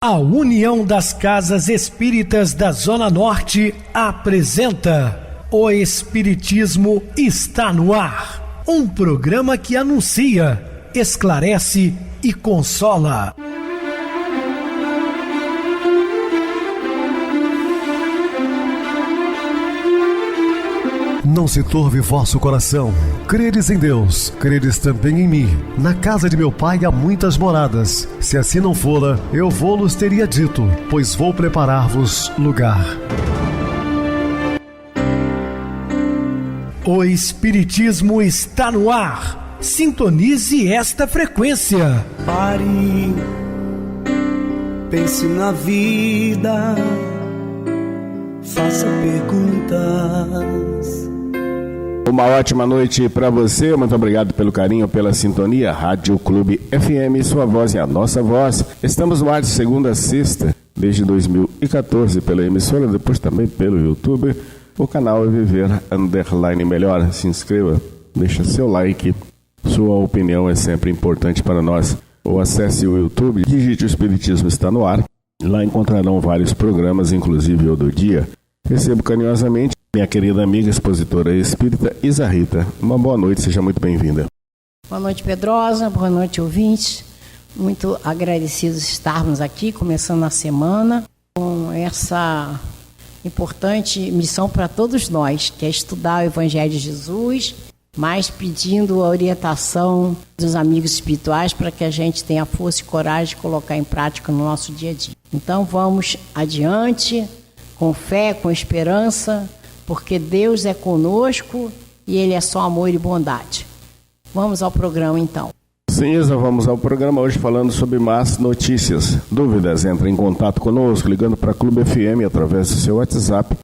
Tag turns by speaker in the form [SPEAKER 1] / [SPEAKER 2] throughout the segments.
[SPEAKER 1] A União das Casas Espíritas da Zona Norte apresenta O Espiritismo está no ar. Um programa que anuncia, esclarece e consola.
[SPEAKER 2] Não se turve vosso coração. Credes em Deus, credes também em mim. Na casa de meu pai há muitas moradas. Se assim não fora, eu vou-los teria dito, pois vou preparar-vos lugar.
[SPEAKER 1] O Espiritismo está no ar. Sintonize esta frequência.
[SPEAKER 3] Pare, pense na vida, faça perguntas.
[SPEAKER 4] Uma ótima noite para você, muito obrigado pelo carinho, pela sintonia. Rádio Clube FM, sua voz é a nossa voz. Estamos no ar de segunda a sexta, desde 2014, pela emissora, depois também pelo YouTube. O canal é Viver _ Melhor. Se inscreva, deixa seu like, sua opinião é sempre importante para nós. Ou acesse o YouTube, digite O Espiritismo está no ar. Lá encontrarão vários programas, inclusive o do dia. Recebo carinhosamente minha querida amiga expositora espírita Isa Rita. Uma boa noite, seja muito bem-vinda.
[SPEAKER 5] Boa noite, Pedrosa, boa noite, ouvintes. Muito agradecidos de estarmos aqui, começando a semana, com essa importante missão para todos nós, que é estudar o Evangelho de Jesus, mas pedindo a orientação dos amigos espirituais para que a gente tenha força e coragem de colocar em prática no nosso dia a dia. Então vamos adiante, com fé, com esperança, porque Deus é conosco e Ele é só amor e bondade. Vamos ao programa, então.
[SPEAKER 4] Sim, Isa, vamos ao programa hoje falando sobre más notícias. Dúvidas? Entre em contato conosco, ligando para a Clube FM através do seu WhatsApp,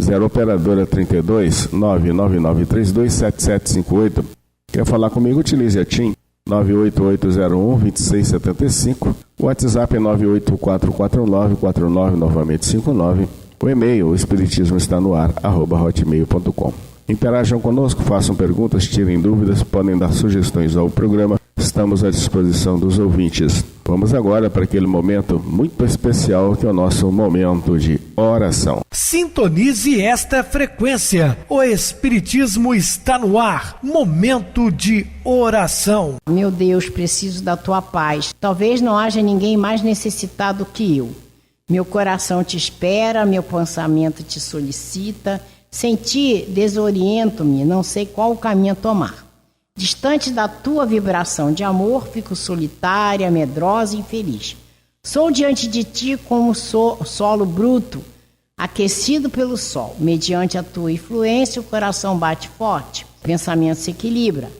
[SPEAKER 4] 0 operadora 32 99932 7758. Quer falar comigo? Utilize a TIM 98801 2675. O WhatsApp é 9844949, novamente 59. O e-mail, o espiritismo está no ar, @hotmail.com. Interajam conosco, façam perguntas, tirem dúvidas, podem dar sugestões ao programa. Estamos à disposição dos ouvintes. Vamos agora para aquele momento muito especial que é o nosso momento de oração.
[SPEAKER 1] Sintonize esta frequência. O Espiritismo está no ar. Momento de oração.
[SPEAKER 5] Meu Deus, preciso da tua paz. Talvez não haja ninguém mais necessitado que eu. Meu coração te espera, meu pensamento te solicita. Sem ti, desoriento-me, não sei qual o caminho a tomar. Distante da tua vibração de amor, fico solitária, medrosa e infeliz. Sou diante de ti como solo bruto, aquecido pelo sol. Mediante a tua influência, o coração bate forte, o pensamento se equilibra.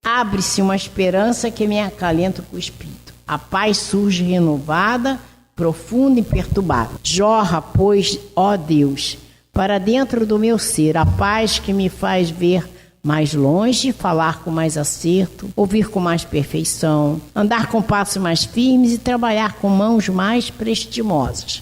[SPEAKER 5] Abre-se uma esperança que me acalenta com o espírito. A paz surge renovada, profunda e perturbada. Jorra, pois, ó Deus, para dentro do meu ser, a paz que me faz ver mais longe, falar com mais acerto, ouvir com mais perfeição, andar com passos mais firmes e trabalhar com mãos mais prestimosas.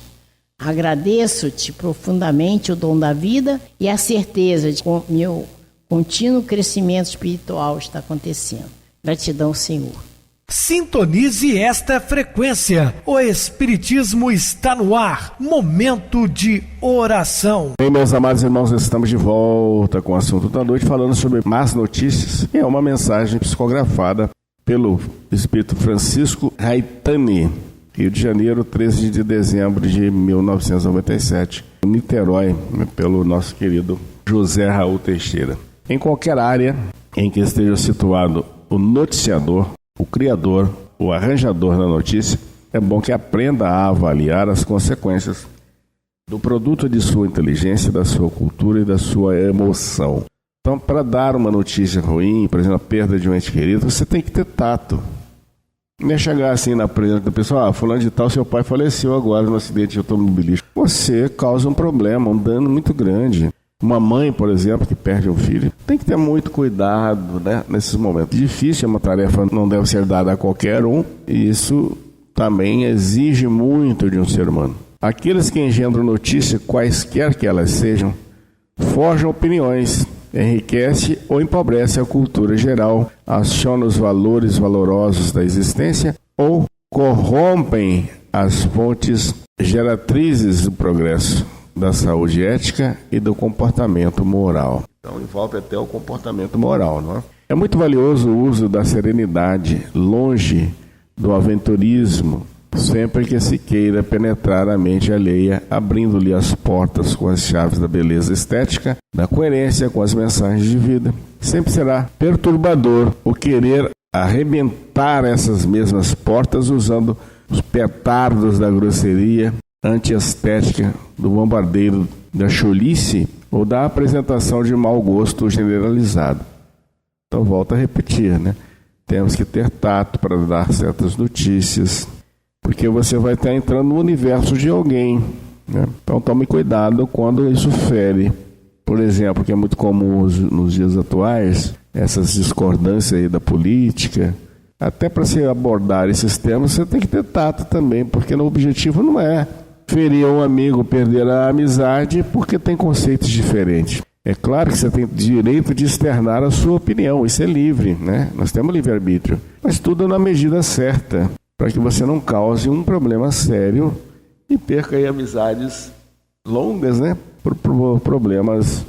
[SPEAKER 5] Agradeço-te profundamente o dom da vida e a certeza de que o meu contínuo crescimento espiritual está acontecendo. Gratidão, Senhor.
[SPEAKER 1] Sintonize esta frequência. O Espiritismo está no ar. Momento de oração.
[SPEAKER 4] Bem, meus amados irmãos, estamos de volta com o assunto da noite, falando sobre más notícias. É uma mensagem psicografada pelo Espírito Francisco Raitani, Rio de Janeiro, 13 de dezembro de 1997, Niterói, pelo nosso querido José Raul Teixeira. Em qualquer área em que esteja situado o noticiador, o criador, o arranjador da notícia, é bom que aprenda a avaliar as consequências do produto de sua inteligência, da sua cultura e da sua emoção. Então, para dar uma notícia ruim, por exemplo, a perda de um ente querido, você tem que ter tato. Não é chegar assim na presença da pessoa, fulano de tal, seu pai faleceu agora no acidente automobilístico. Você causa um problema, um dano muito grande. Uma mãe, por exemplo, que perde um filho, tem que ter muito cuidado, né, nesses momentos. Difícil, é uma tarefa, não deve ser dada a qualquer um, e isso também exige muito de um ser humano. Aqueles que engendram notícia, quaisquer que elas sejam, forjam opiniões, enriquece ou empobrece a cultura geral, aciona os valores valorosos da existência ou corrompem as fontes geratrizes do progresso da saúde ética e do comportamento moral. Então envolve até o comportamento moral, não é? É muito valioso o uso da serenidade, longe do aventurismo, sempre que se queira penetrar a mente alheia, abrindo-lhe as portas com as chaves da beleza estética, da coerência com as mensagens de vida. Sempre será perturbador o querer arrebentar essas mesmas portas usando os petardos da grosseria antiestética, do bombardeiro da cholice ou da apresentação de mau gosto generalizado. Então, volto a repetir, né? Temos que ter tato para dar certas notícias, porque você vai estar entrando no universo de alguém, né? Então, tome cuidado quando isso fere. Por exemplo, que é muito comum nos dias atuais, essas discordâncias aí da política. Até para se abordar esses temas, você tem que ter tato também, porque o objetivo não é ferir um amigo, perder a amizade, porque tem conceitos diferentes. É claro que você tem direito de externar a sua opinião, isso é livre, né? Nós temos livre-arbítrio, mas tudo na medida certa, para que você não cause um problema sério e perca aí amizades longas, né? Por problemas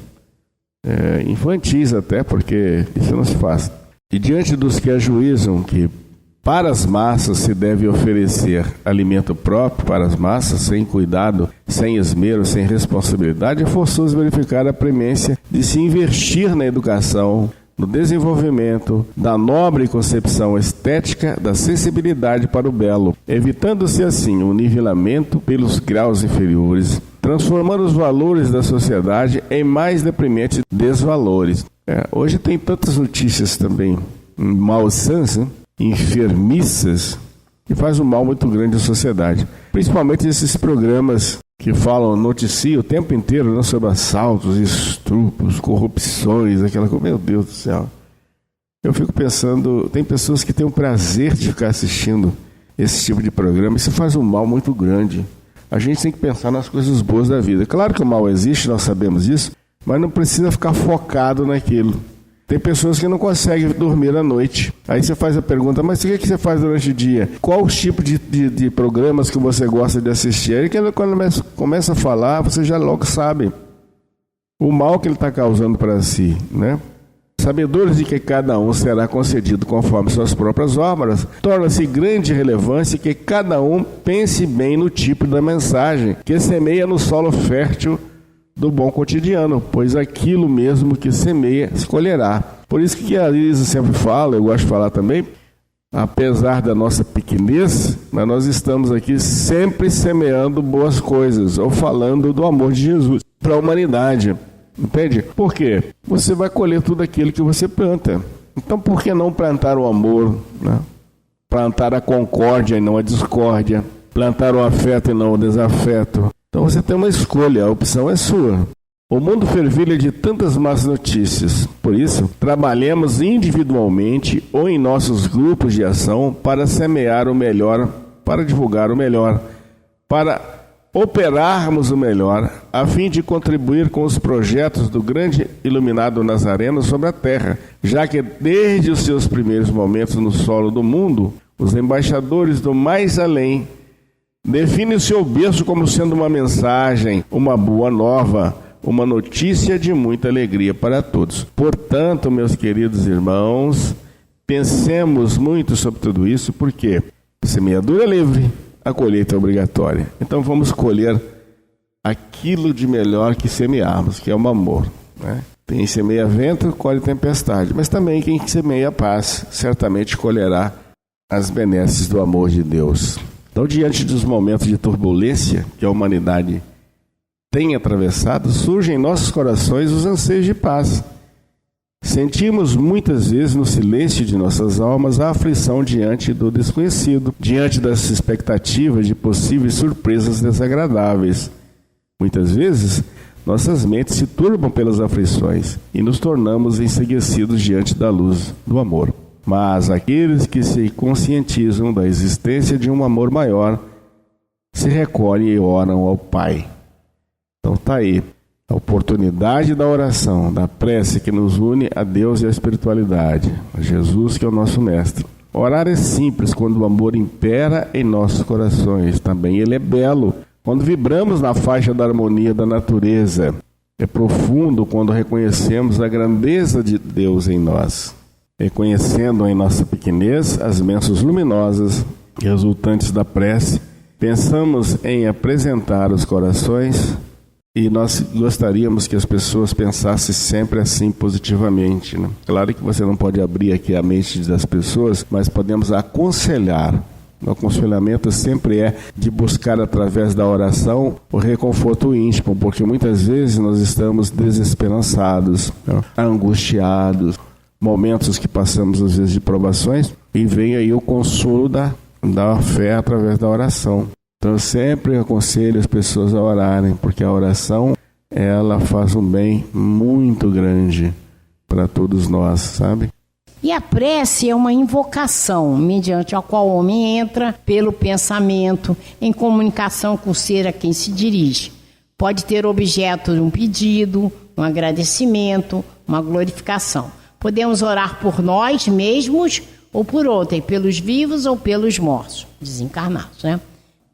[SPEAKER 4] infantis até, porque isso não se faz. E diante dos que ajuizam que para as massas se deve oferecer alimento próprio para as massas, sem cuidado, sem esmero, sem responsabilidade, é forçoso verificar a premência de se investir na educação, no desenvolvimento da nobre concepção estética, da sensibilidade para o belo, evitando-se assim o nivelamento pelos graus inferiores, transformando os valores da sociedade em mais deprimentes desvalores. Hoje tem tantas notícias também malsãs, né? Enfermiças, que faz um mal muito grande à sociedade. Principalmente esses programas que falam, noticiam o tempo inteiro, né, sobre assaltos, estupros, corrupções, aquela coisa. Meu Deus do céu. Eu fico pensando, tem pessoas que têm o prazer de ficar assistindo esse tipo de programa. Isso faz um mal muito grande. A gente tem que pensar nas coisas boas da vida. Claro que o mal existe, nós sabemos disso, mas não precisa ficar focado naquilo. Tem pessoas que não conseguem dormir à noite. Aí você faz a pergunta, mas o que você faz durante o dia? Qual o tipo de programas que você gosta de assistir? Aí quando começa a falar, você já logo sabe o mal que ele está causando para si, né? Sabedores de que cada um será concedido conforme suas próprias obras, torna-se grande relevância que cada um pense bem no tipo da mensagem que semeia no solo fértil do bom cotidiano, pois aquilo mesmo que semeia se colherá. Por isso que a Lisa sempre fala, eu gosto de falar também, apesar da nossa pequenez, mas nós estamos aqui sempre semeando boas coisas, ou falando do amor de Jesus para a humanidade. Entende? Por quê? Você vai colher tudo aquilo que você planta. Então por que não plantar o amor, né? Plantar a concórdia e não a discórdia, plantar o afeto e não o desafeto? Então você tem uma escolha, a opção é sua. O mundo fervilha de tantas más notícias. Por isso, trabalhemos individualmente ou em nossos grupos de ação para semear o melhor, para divulgar o melhor, para operarmos o melhor, a fim de contribuir com os projetos do grande iluminado Nazareno sobre a terra, já que desde os seus primeiros momentos no solo do mundo, os embaixadores do mais além define o seu berço como sendo uma mensagem, uma boa nova, uma notícia de muita alegria para todos. Portanto, meus queridos irmãos, pensemos muito sobre tudo isso, porque a semeadura é livre, a colheita é obrigatória. Então vamos colher aquilo de melhor que semearmos, que é o amor, né? Quem semeia vento, colhe tempestade, mas também quem semeia paz, certamente colherá as benesses do amor de Deus. Então, diante dos momentos de turbulência que a humanidade tem atravessado, surgem em nossos corações os anseios de paz. Sentimos muitas vezes no silêncio de nossas almas a aflição diante do desconhecido, diante das expectativas de possíveis surpresas desagradáveis. Muitas vezes, nossas mentes se turbam pelas aflições e nos tornamos enceguecidos diante da luz do amor. Mas aqueles que se conscientizam da existência de um amor maior se recolhem e oram ao Pai. Então está aí a oportunidade da oração, da prece que nos une a Deus e a espiritualidade, a Jesus que é o nosso mestre. Orar é simples quando o amor impera em nossos corações. Também ele é belo quando vibramos na faixa da harmonia da natureza. É profundo quando reconhecemos a grandeza de Deus em nós, reconhecendo em nossa pequenez as bênçãos luminosas resultantes da prece. Pensamos em apresentar os corações e nós gostaríamos que as pessoas pensassem sempre assim positivamente, né? Claro que você não pode abrir aqui a mente das pessoas, mas podemos aconselhar. O aconselhamento sempre é de buscar através da oração o reconforto íntimo, porque muitas vezes nós estamos desesperançados, né? Angustiados, momentos que passamos às vezes de provações, e vem aí o consolo da fé através da oração. Então eu sempre aconselho as pessoas a orarem, porque a oração, ela faz um bem muito grande para todos nós, sabe?
[SPEAKER 5] E a prece é uma invocação, mediante a qual o homem entra pelo pensamento em comunicação com o ser a quem se dirige. Pode ter objeto de um pedido, um agradecimento, uma glorificação. Podemos orar por nós mesmos ou por outrem, pelos vivos ou pelos mortos, desencarnados, né?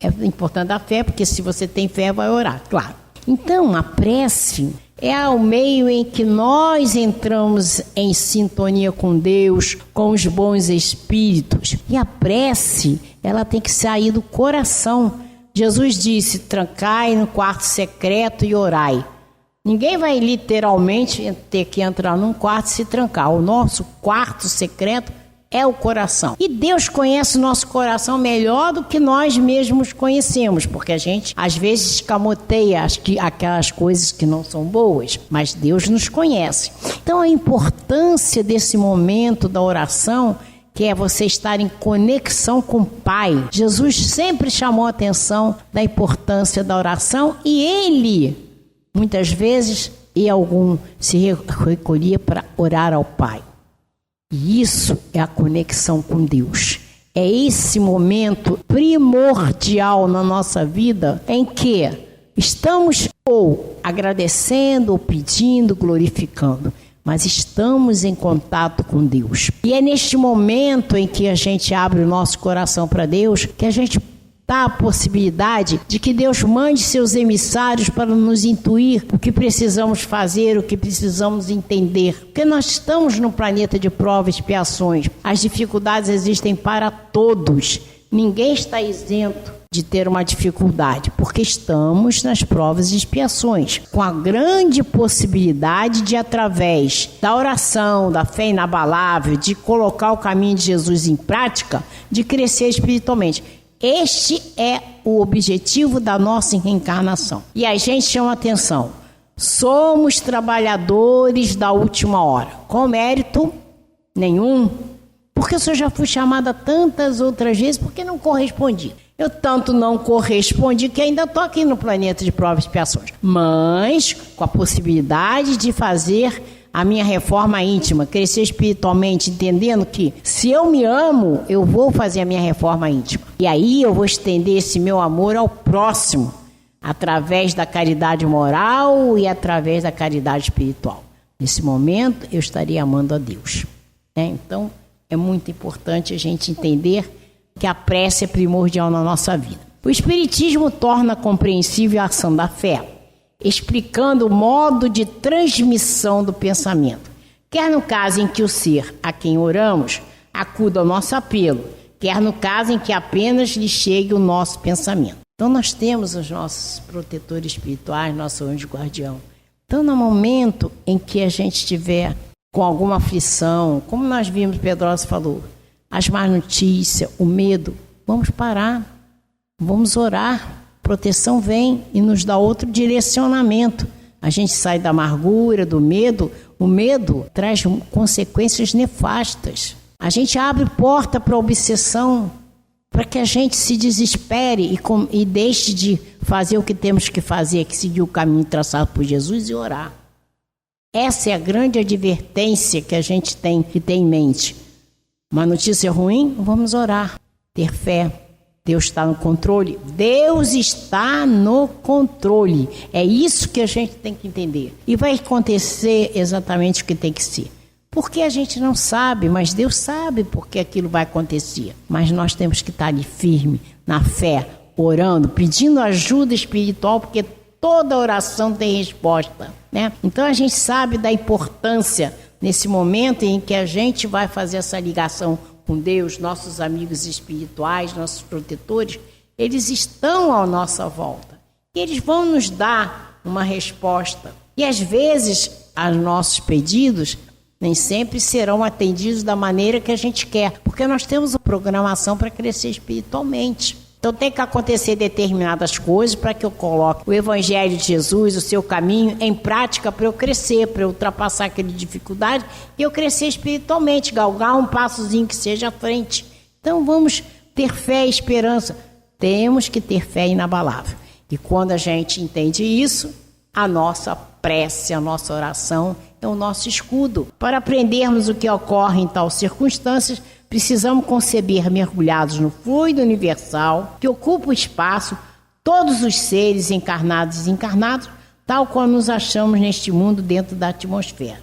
[SPEAKER 5] É importante a fé, porque se você tem fé, vai orar, claro. Então, a prece é o meio em que nós entramos em sintonia com Deus, com os bons espíritos. E a prece, ela tem que sair do coração. Jesus disse, trancai no quarto secreto e orai. Ninguém vai literalmente ter que entrar num quarto e se trancar. O nosso quarto secreto é o coração. E Deus conhece o nosso coração melhor do que nós mesmos conhecemos, porque a gente às vezes escamoteia aquelas coisas que não são boas, mas Deus nos conhece. Então a importância desse momento da oração, que é você estar em conexão com o Pai. Jesus sempre chamou a atenção da importância da oração e ele, muitas vezes, se recolhia para orar ao Pai. E isso é a conexão com Deus. É esse momento primordial na nossa vida em que estamos ou agradecendo, ou pedindo, glorificando, mas estamos em contato com Deus. E é neste momento em que a gente abre o nosso coração para Deus que a gente dá a possibilidade de que Deus mande seus emissários para nos intuir o que precisamos fazer, o que precisamos entender. Porque nós estamos num planeta de provas e expiações. As dificuldades existem para todos. Ninguém está isento de ter uma dificuldade, porque estamos nas provas e expiações, com a grande possibilidade de, através da oração, da fé inabalável, de colocar o caminho de Jesus em prática, de crescer espiritualmente. Este é o objetivo da nossa reencarnação. E a gente chama atenção. Somos trabalhadores da última hora. Com mérito nenhum. Porque eu já fui chamada tantas outras vezes porque não correspondi. Eu tanto não correspondi que ainda estou aqui no planeta de provas e expiações. Mas com a possibilidade de fazer a minha reforma íntima, crescer espiritualmente, entendendo que se eu me amo, eu vou fazer a minha reforma íntima. E aí eu vou estender esse meu amor ao próximo, através da caridade moral e através da caridade espiritual. Nesse momento, eu estaria amando a Deus. Então, é muito importante a gente entender que a prece é primordial na nossa vida. O Espiritismo torna compreensível a ação da fé, explicando o modo de transmissão do pensamento, quer no caso em que o ser a quem oramos acuda ao nosso apelo, quer no caso em que apenas lhe chegue o nosso pensamento. Então nós temos os nossos protetores espirituais, nosso anjo guardião. Então no momento em que a gente estiver com alguma aflição, como nós vimos, Pedrosa falou, as más notícias, o medo, vamos parar, vamos orar. Proteção vem e nos dá outro direcionamento. A gente sai da amargura, do medo. O medo traz consequências nefastas. A gente abre porta para a obsessão, para que a gente se desespere e deixe de fazer o que temos que fazer, que seguir o caminho traçado por Jesus e orar. Essa é a grande advertência que a gente tem que ter em mente. Uma notícia ruim, vamos orar, ter fé. Deus está no controle. Deus está no controle. É isso que a gente tem que entender. E vai acontecer exatamente o que tem que ser. Porque a gente não sabe, mas Deus sabe porque aquilo vai acontecer. Mas nós temos que estar ali firme, na fé, orando, pedindo ajuda espiritual, porque toda oração tem resposta, né? Então a gente sabe da importância nesse momento em que a gente vai fazer essa ligação com Deus, nossos amigos espirituais, nossos protetores, eles estão à nossa volta. E eles vão nos dar uma resposta. E às vezes, os nossos pedidos nem sempre serão atendidos da maneira que a gente quer, porque nós temos uma programação para crescer espiritualmente. Então tem que acontecer determinadas coisas para que eu coloque o Evangelho de Jesus, o seu caminho, em prática para eu crescer, para eu ultrapassar aquela dificuldade e eu crescer espiritualmente, galgar um passozinho que seja à frente. Então vamos ter fé e esperança. Temos que ter fé inabalável. E quando a gente entende isso, a nossa prece, a nossa oração é o nosso escudo. Para aprendermos o que ocorre em tais circunstâncias, precisamos conceber mergulhados no fluido universal que ocupa o espaço, todos os seres encarnados e desencarnados, tal como nos achamos neste mundo dentro da atmosfera.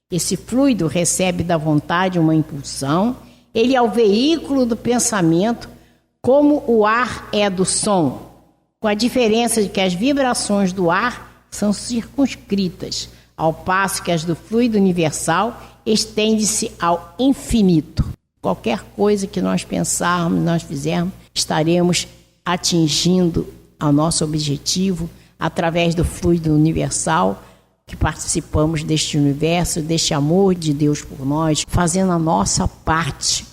[SPEAKER 5] Esse fluido recebe da vontade uma impulsão, ele é o veículo do pensamento, como o ar é do som, com a diferença de que as vibrações do ar são circunscritas, ao passo que as do fluido universal estende-se ao infinito. Qualquer coisa que nós pensarmos, nós fizermos, estaremos atingindo o nosso objetivo através do fluido universal, que participamos deste universo, deste amor de Deus por nós, fazendo a nossa parte.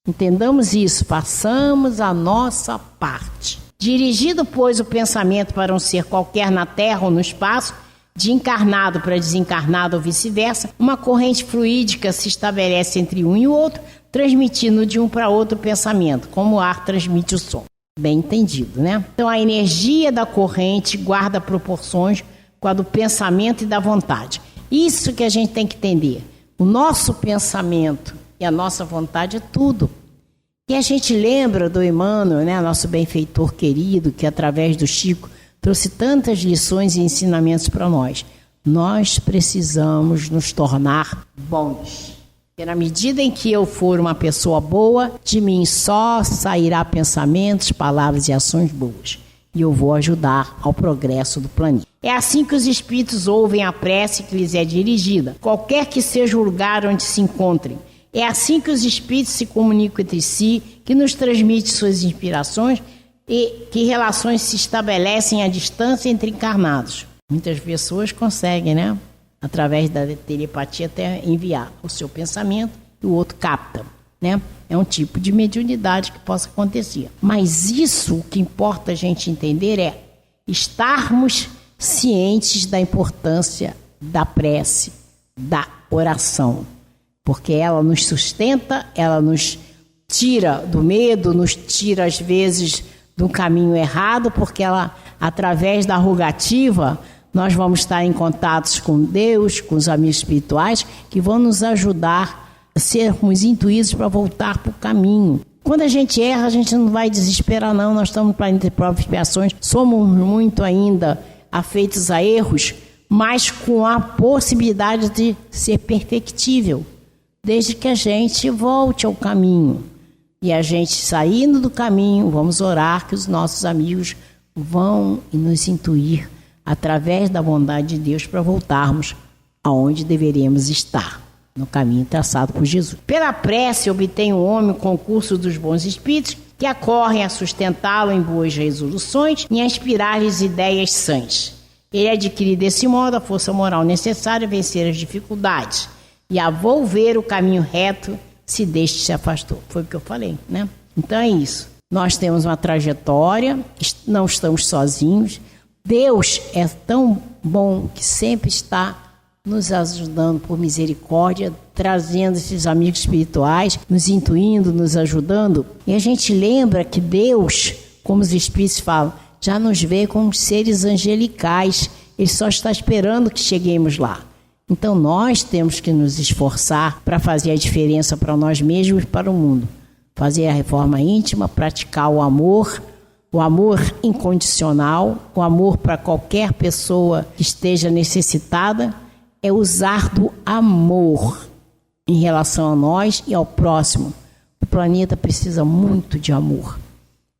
[SPEAKER 5] Entendamos isso, façamos a nossa parte. Dirigido, pois, o pensamento para um ser qualquer na Terra ou no espaço, de encarnado para desencarnado ou vice-versa, uma corrente fluídica se estabelece entre um e o outro, transmitindo de um para outro o pensamento, como o ar transmite o som. Bem entendido, né? Então a energia da corrente guarda proporções com a do pensamento e da vontade. Isso que a gente tem que entender. O nosso pensamento e a nossa vontade é tudo. E a gente lembra do Emmanuel, né, nosso benfeitor querido, que através do Chico trouxe tantas lições e ensinamentos para nós. Nós precisamos nos tornar bons. Porque na medida em que eu for uma pessoa boa, de mim só sairá pensamentos, palavras e ações boas. E eu vou ajudar ao progresso do planeta. É assim que os espíritos ouvem a prece que lhes é dirigida, qualquer que seja o lugar onde se encontrem. É assim que os espíritos se comunicam entre si, que nos transmite suas inspirações e que relações se estabelecem à distância entre encarnados. Muitas pessoas conseguem, né? Através da telepatia até enviar o seu pensamento e o outro capta, né? É um tipo de mediunidade que possa acontecer. Mas isso, o que importa a gente entender é estarmos cientes da importância da prece, da oração. Porque ela nos sustenta, ela nos tira do medo, nos tira às vezes do caminho errado, porque ela, através da rogativa, nós vamos estar em contatos com Deus, com os amigos espirituais, que vão nos ajudar a sermos intuídos para voltar para o caminho. Quando a gente erra, a gente não vai desesperar, não. Nós estamos para entre próprias expiações, somos muito ainda afeitos a erros, mas com a possibilidade de ser perfectível, desde que a gente volte ao caminho. E a gente saindo do caminho, vamos orar que os nossos amigos vão nos intuir através da bondade de Deus para voltarmos aonde deveríamos estar, no caminho traçado por Jesus. Pela prece obtém o homem o concurso dos bons espíritos que acorrem a sustentá-lo em boas resoluções e a inspirar-lhes ideias sãs. Ele adquire desse modo a força moral necessária a vencer as dificuldades e a volver o caminho reto se deste se afastou. Foi o que eu falei, né? Então é isso. Nós temos uma trajetória, não estamos sozinhos. Deus é tão bom que sempre está nos ajudando por misericórdia, trazendo esses amigos espirituais, nos intuindo, nos ajudando. E a gente lembra que Deus, como os espíritos falam, já nos vê como seres angelicais. Ele só está esperando que cheguemos lá. Então nós temos que nos esforçar para fazer a diferença para nós mesmos e para o mundo. Fazer a reforma íntima, praticar o amor incondicional, o amor para qualquer pessoa que esteja necessitada, é usar do amor. em relação a nós e ao próximo. O planeta precisa muito de amor.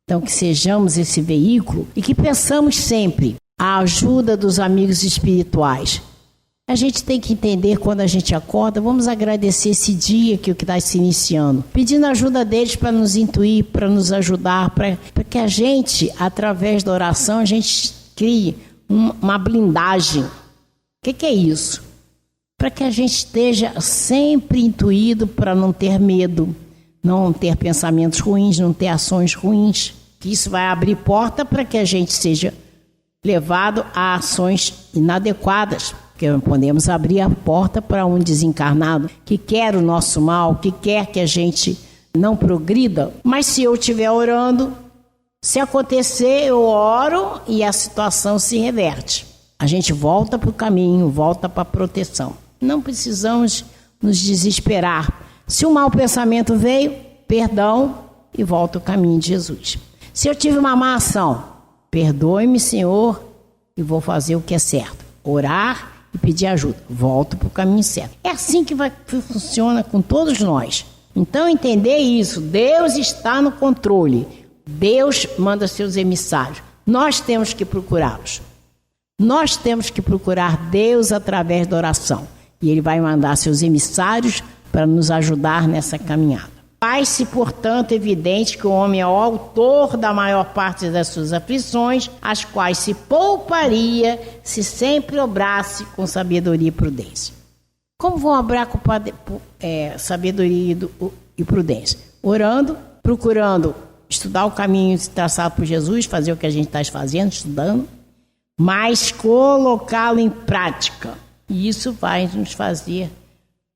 [SPEAKER 5] Então, que sejamos esse veículo e que peçamos sempre a ajuda dos amigos espirituais. A gente tem que entender quando a gente acorda, vamos agradecer esse dia que está se iniciando, pedindo a ajuda deles para nos intuir, para nos ajudar, para que a gente, através da oração, a gente crie uma blindagem. O que é isso? Para que a gente esteja sempre intuído para não ter medo, não ter pensamentos ruins, não ter ações ruins, que isso vai abrir porta para que a gente seja levado a ações inadequadas, porque podemos abrir a porta para um desencarnado que quer o nosso mal, que quer que a gente não progrida. Mas se eu estiver orando, se acontecer, eu oro e a situação se reverte. A gente volta para o caminho, volta para a proteção. Não precisamos nos desesperar. Se o mau pensamento veio, perdão e volta ao caminho de Jesus. Se eu tive uma má ação, perdoe-me, Senhor, e vou fazer o que é certo. Orar e pedir ajuda. Volto para o caminho certo. É assim que funciona com todos nós. Então, entender isso. Deus está no controle. Deus manda seus emissários. Nós temos que procurá-los. Nós temos que procurar Deus através da oração. E Ele vai mandar seus emissários para nos ajudar nessa caminhada. Faz-se, portanto, evidente que o homem é o autor da maior parte das suas aflições, as quais se pouparia se sempre obrasse com sabedoria e prudência. Como vão obrar com sabedoria e prudência? Orando, procurando estudar o caminho traçado por Jesus, fazer o que a gente está fazendo, estudando, mas colocá-lo em prática. E isso vai nos fazer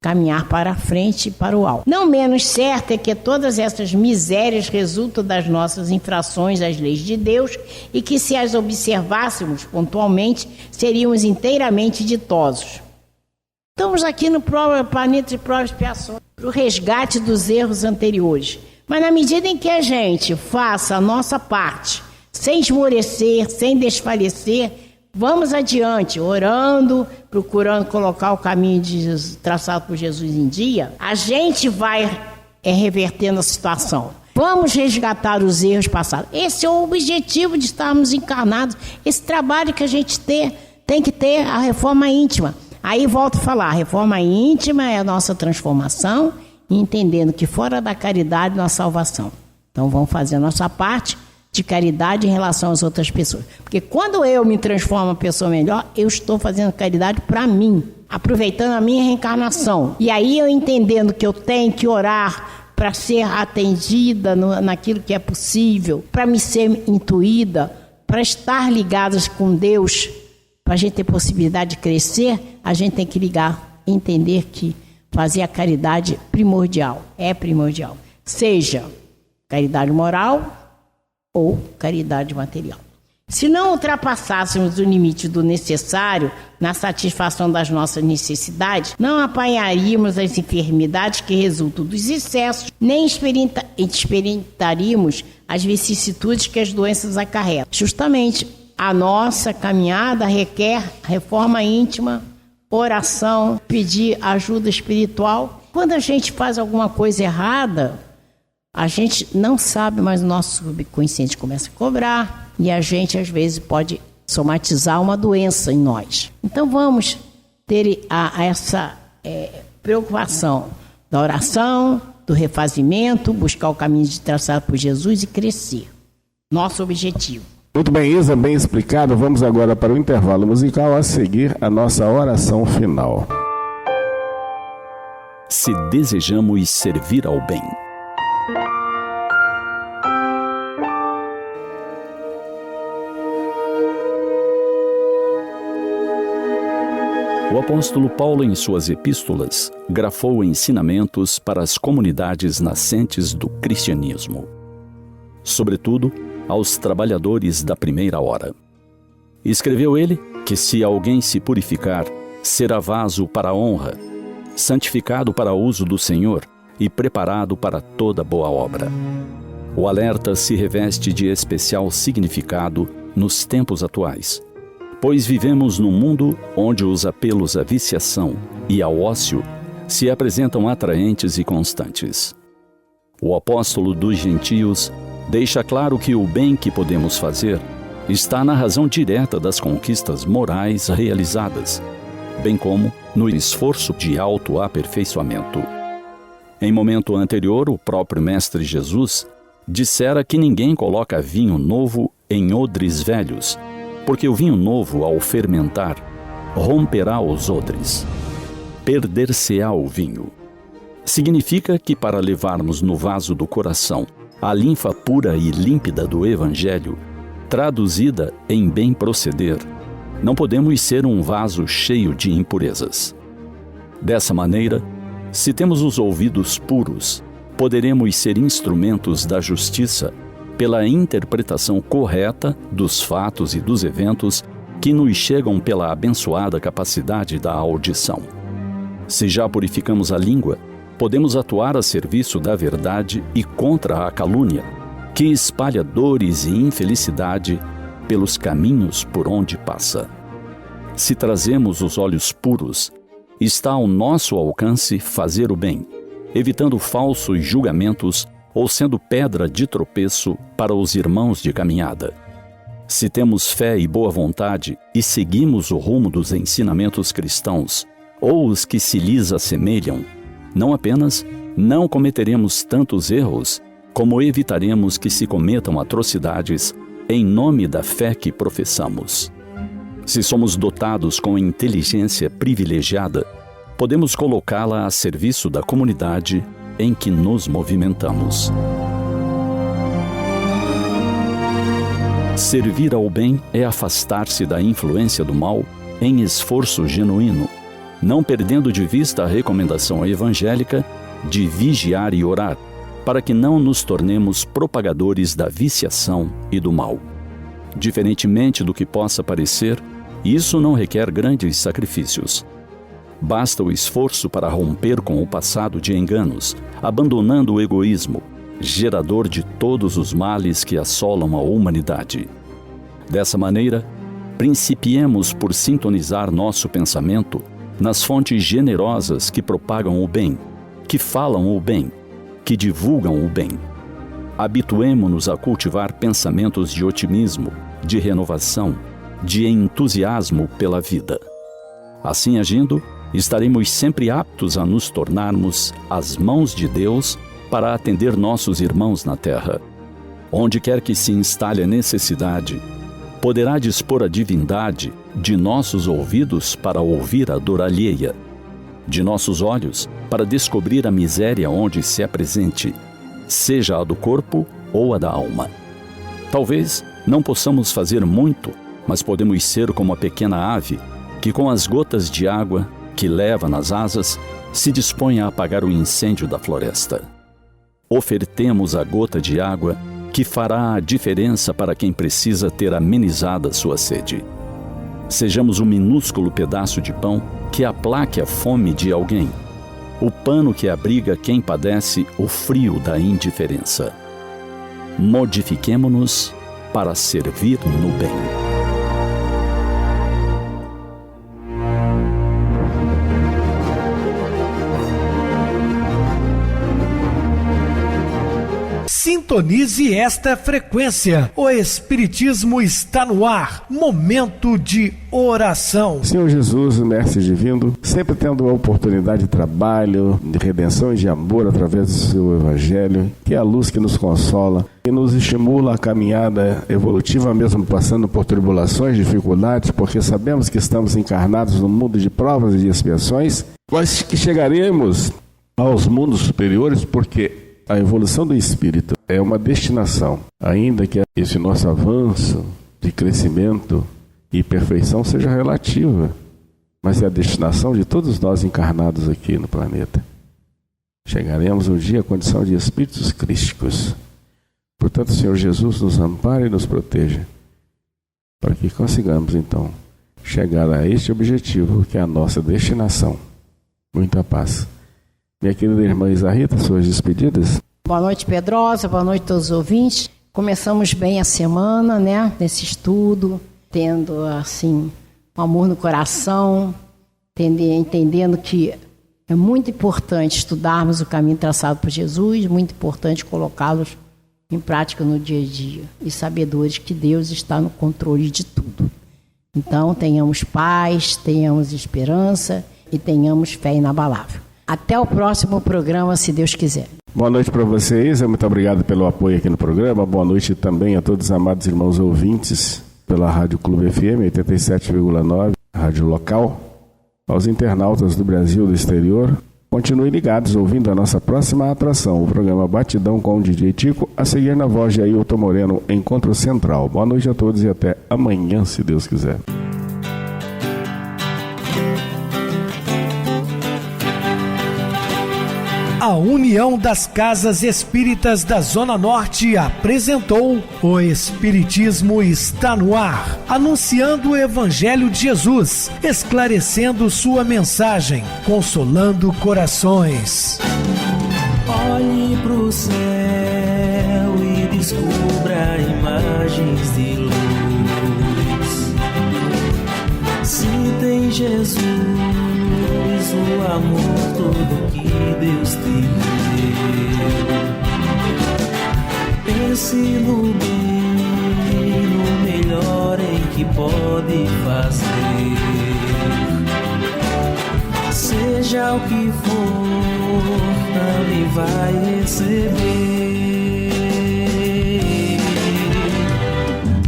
[SPEAKER 5] caminhar para a frente e para o alto. Não menos certo é que todas essas misérias resultam das nossas infrações às leis de Deus e que, se as observássemos pontualmente, seríamos inteiramente ditosos. Estamos aqui no planeta de provas e expiações, para o resgate dos erros anteriores. Mas na medida em que a gente faça a nossa parte, sem esmorecer, sem desfalecer, vamos adiante, orando, procurando colocar o caminho traçado por Jesus em dia, a gente vai revertendo a situação. Vamos resgatar os erros passados. Esse é o objetivo de estarmos encarnados. Esse trabalho que a gente tem que ter, a reforma íntima. Aí volto a falar, a reforma íntima é a nossa transformação, entendendo que fora da caridade não há salvação. Então vamos fazer a nossa parte de caridade em relação às outras pessoas. Porque quando eu me transformo em uma pessoa melhor, eu estou fazendo caridade para mim, aproveitando a minha reencarnação. E aí eu entendendo que eu tenho que orar para ser atendida naquilo que é possível, para me ser intuída, para estar ligadas com Deus, para a gente ter possibilidade de crescer, a gente tem que entender que fazer a caridade é primordial. Seja caridade moral ou caridade material. Se não ultrapassássemos o limite do necessário na satisfação das nossas necessidades, não apanharíamos as enfermidades que resultam dos excessos, nem experimentaríamos as vicissitudes que as doenças acarretam. Justamente, a nossa caminhada requer reforma íntima, oração, pedir ajuda espiritual. Quando a gente faz alguma coisa errada, a gente não sabe, mas o nosso subconsciente começa a cobrar e a gente, às vezes, pode somatizar uma doença em nós. Então, vamos ter essa preocupação da oração, do refazimento, buscar o caminho traçado por Jesus e crescer. Nosso objetivo.
[SPEAKER 4] Muito bem, Isa, bem explicado. Vamos agora para o intervalo musical, a seguir a nossa oração final.
[SPEAKER 6] Se desejamos servir ao bem. O apóstolo Paulo, em suas epístolas, grafou ensinamentos para as comunidades nascentes do cristianismo, sobretudo aos trabalhadores da primeira hora. Escreveu ele que, se alguém se purificar, será vaso para a honra, santificado para uso do Senhor e preparado para toda boa obra. O alerta se reveste de especial significado nos tempos atuais, pois vivemos num mundo onde os apelos à viciação e ao ócio se apresentam atraentes e constantes. O apóstolo dos gentios deixa claro que o bem que podemos fazer está na razão direta das conquistas morais realizadas, bem como no esforço de autoaperfeiçoamento. Em momento anterior, o próprio Mestre Jesus dissera que ninguém coloca vinho novo em odres velhos, porque o vinho novo, ao fermentar, romperá os odres. Perder-se-á o vinho. Significa que para levarmos no vaso do coração a linfa pura e límpida do Evangelho, traduzida em bem proceder, não podemos ser um vaso cheio de impurezas. Dessa maneira, se temos os ouvidos puros, poderemos ser instrumentos da justiça pela interpretação correta dos fatos e dos eventos que nos chegam pela abençoada capacidade da audição. Se já purificamos a língua, podemos atuar a serviço da verdade e contra a calúnia, que espalha dores e infelicidade pelos caminhos por onde passa. Se trazemos os olhos puros, está ao nosso alcance fazer o bem, evitando falsos julgamentos ou sendo pedra de tropeço para os irmãos de caminhada. Se temos fé e boa vontade e seguimos o rumo dos ensinamentos cristãos, ou os que se lhes assemelham, não apenas não cometeremos tantos erros, como evitaremos que se cometam atrocidades em nome da fé que professamos. Se somos dotados com inteligência privilegiada, podemos colocá-la a serviço da comunidade em que nos movimentamos. Servir ao bem é afastar-se da influência do mal em esforço genuíno, não perdendo de vista a recomendação evangélica de vigiar e orar, para que não nos tornemos propagadores da viciação e do mal. Diferentemente do que possa parecer, isso não requer grandes sacrifícios. Basta o esforço para romper com o passado de enganos, abandonando o egoísmo, gerador de todos os males que assolam a humanidade. Dessa maneira, principiemos por sintonizar nosso pensamento nas fontes generosas que propagam o bem, que falam o bem, que divulgam o bem. Habituemo-nos a cultivar pensamentos de otimismo, de renovação, de entusiasmo pela vida. Assim agindo, estaremos sempre aptos a nos tornarmos as mãos de Deus para atender nossos irmãos na terra. Onde quer que se instale a necessidade, poderá dispor a divindade de nossos ouvidos para ouvir a dor alheia, de nossos olhos para descobrir a miséria onde se apresente, seja a do corpo ou a da alma. Talvez não possamos fazer muito, mas podemos ser como a pequena ave que, com as gotas de água que leva nas asas, se dispõe a apagar o incêndio da floresta. Ofertemos a gota de água que fará a diferença para quem precisa ter amenizada sua sede. Sejamos um minúsculo pedaço de pão que aplaque a fome de alguém, o pano que abriga quem padece o frio da indiferença. Modifiquemo-nos para servir no bem.
[SPEAKER 1] Sintonize esta frequência. O Espiritismo está no ar. Momento de oração.
[SPEAKER 4] Senhor Jesus, mestre divino, sempre tendo a oportunidade de trabalho, de redenção e de amor através do seu Evangelho, que é a luz que nos consola e nos estimula a caminhada evolutiva, mesmo passando por tribulações, dificuldades, porque sabemos que estamos encarnados no mundo de provas e de expiações, mas que chegaremos aos mundos superiores, porque a evolução do espírito é uma destinação, ainda que esse nosso avanço de crescimento e perfeição seja relativa, mas é a destinação de todos nós encarnados aqui no planeta. Chegaremos um dia à condição de espíritos crísticos. Portanto, Senhor Jesus, nos ampare e nos proteja, para que consigamos, então, chegar a este objetivo, que é a nossa destinação. Muita paz. Minha querida irmã Isarrita, suas despedidas.
[SPEAKER 5] Boa noite, Pedrosa. Boa noite a todos os ouvintes. Começamos bem a semana, né? Nesse estudo, tendo, assim, um amor no coração, entendendo que É muito importante estudarmos o caminho traçado por Jesus, muito importante colocá-los em prática no dia a dia e sabedores que Deus está no controle de tudo. Então, tenhamos paz, tenhamos esperança e tenhamos fé inabalável. Até o próximo programa, se Deus quiser.
[SPEAKER 4] Boa noite para vocês, muito obrigado pelo apoio aqui no programa. Boa noite também a todos os amados irmãos ouvintes pela Rádio Clube FM 87,9, rádio local. Aos internautas do Brasil e do exterior, continuem ligados ouvindo a nossa próxima atração, o programa Batidão com o DJ Tico, a seguir na voz de Ailton Moreno, Encontro Central. Boa noite a todos e até amanhã, se Deus quiser.
[SPEAKER 1] A União das Casas Espíritas da Zona Norte apresentou O Espiritismo Está no Ar, anunciando o Evangelho de Jesus, esclarecendo sua mensagem, consolando corações.
[SPEAKER 3] Olhe pro céu e descubra imagens de luz. Se tem Jesus, o amor todo que Deus te deu. Pense no bem, no melhor em que pode fazer. Seja o que for, também vai receber.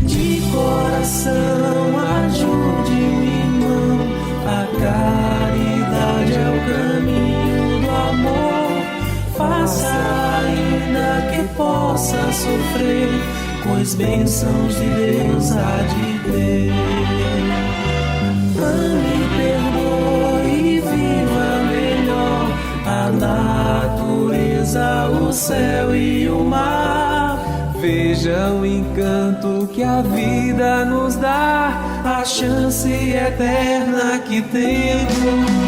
[SPEAKER 3] De coração, ajude-me, irmão, a caridade é o caminho do amor. Faça ainda que possa sofrer, pois bênçãos de Deus há de ter. Ame, perdoe e viva melhor a natureza, o céu e o mar. Veja o encanto que a vida nos dá, a chance eterna que temos.